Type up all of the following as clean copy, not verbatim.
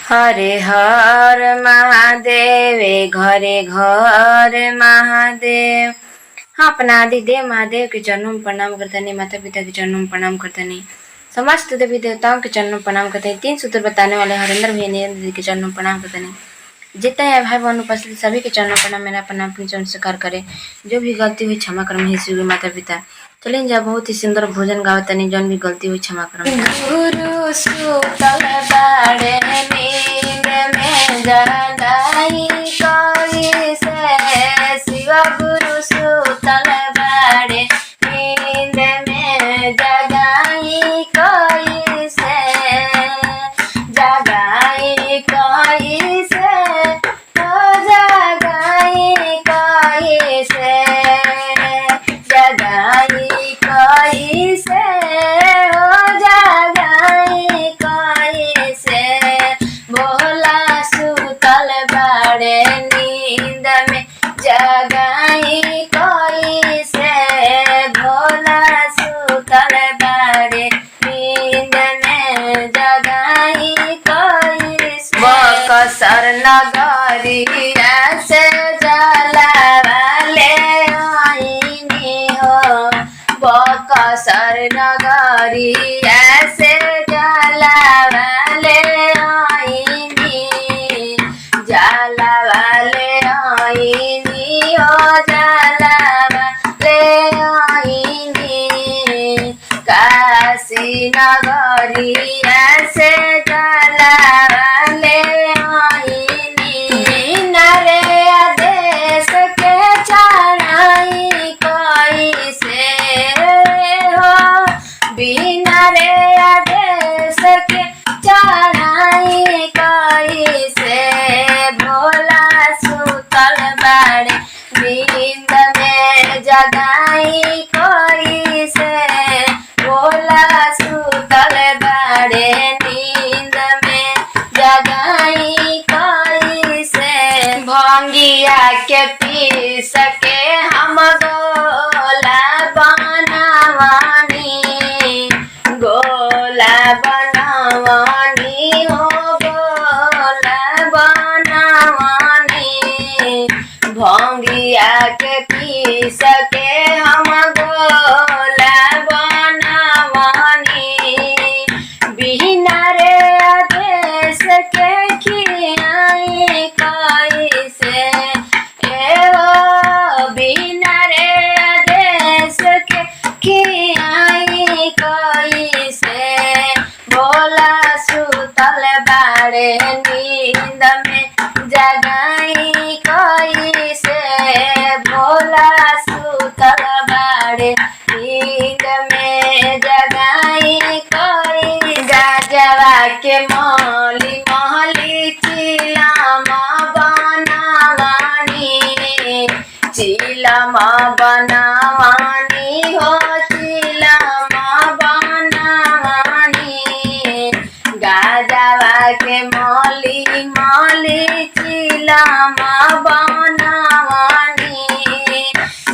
हरे हर महादेव घरे घर महादेव। हाँ, अपना आदि देव महादेव के चरणों में प्रणाम करते नहीं, माता पिता के चरणों में प्रणाम करते नहीं, समस्त देवी देवताओं के चरणों में प्रणाम करते हैं। 3 सूत्र बताने वाले हरेंद्र भैया निरंजन दीदी के चरणों में प्रणाम करते नहीं। जितने हैं भाई बहन उपस्थित सभी के चरणों प्रणाम, मेरा प्रणाम अपने चरण स्वीकार करे। जो भी गलती हुई क्षमा कर हे शिव माता पिता। चलिए जा बहुत ही सुंदर भोजन गावत नहीं, जौन भी गलती हुई क्षमा कर। गुरु सुतल बाड़े नींद में जगाई कोई से, शिव गुरु सुतल बाड़े नींद में जगाई कोई से, जगाई कोई से, ओ जगाई कोई से, जगाई कोई से, ओ जगाई कोई से, भोला सुतल बाड़े नींद में जगाई कोई से, भोला सुतल बाड़े नींद में जगाई कोई से। बक्सर नगरिया से जलावाले आईनी हो, बक्सर नगरिया से जलावाले आईनी, जलावाले आईनी हो, जलावाले आईनी, काशी नगरिया से जलावाले आईनी, नरे आदेश के चढ़ाई कोई से हो, बिना रे आदेश के चढ़ाई कोई से, भोला सुतल बाड़े नींद में जगाई कोई से, भोला सुतल बाड़े नींद में जगाई कोई से। भंगिया के पीस के हम गोला बनावानी, गोला बनावानी हो, गोला बनावानी, भंगिया के पीस के हम गोला बनावानी, बिना रे आदेश के खियाई कोई से, ए ओ बिना रे आदेश के खियाई कोई से, भोला सुतल बाड़े नींद में जगाई कोई से, भोला सुतल बाड़े नींद में जगाई कोई। गाजवा के मौली महली चिलमा बनावानी, चिलमा बनावानी हो, चिलमा बनावानी, गाजवा के मौली महली चिलमा बनावानी,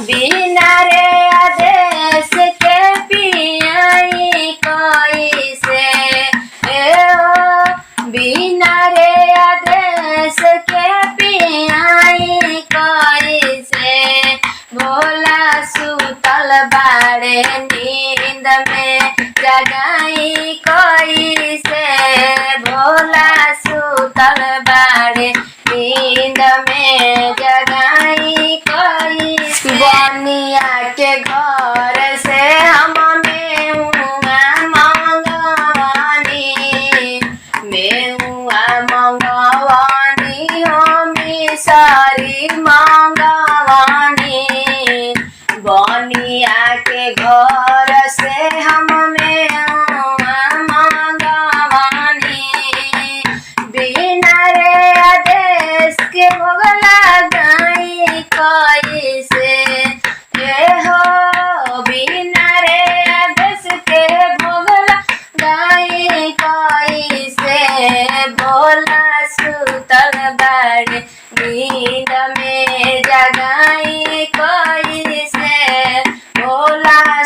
बिना रे आदेश के पियाई कोई से, ए ओ बिना रे आदेश के पियाई कोई से, भोला सुतल बाड़े नींद में जगाई कोई से, भोला सुतल बाड़े नींद में जगाई कोई से। बनिया के घर से हम मेहुआ मंगवानी, मेहुआ मंगवानी हो, मिसरी मंगवानी, बनिया के घर से हम मेहुआ मंगवानी, बिना रे आदेश के भोग लगाई कोई से, ए हो बिना रे आदेश के भोग लगाई कोई से, भोला सुतल बाड़े नींद में जगाई कोई से, भोला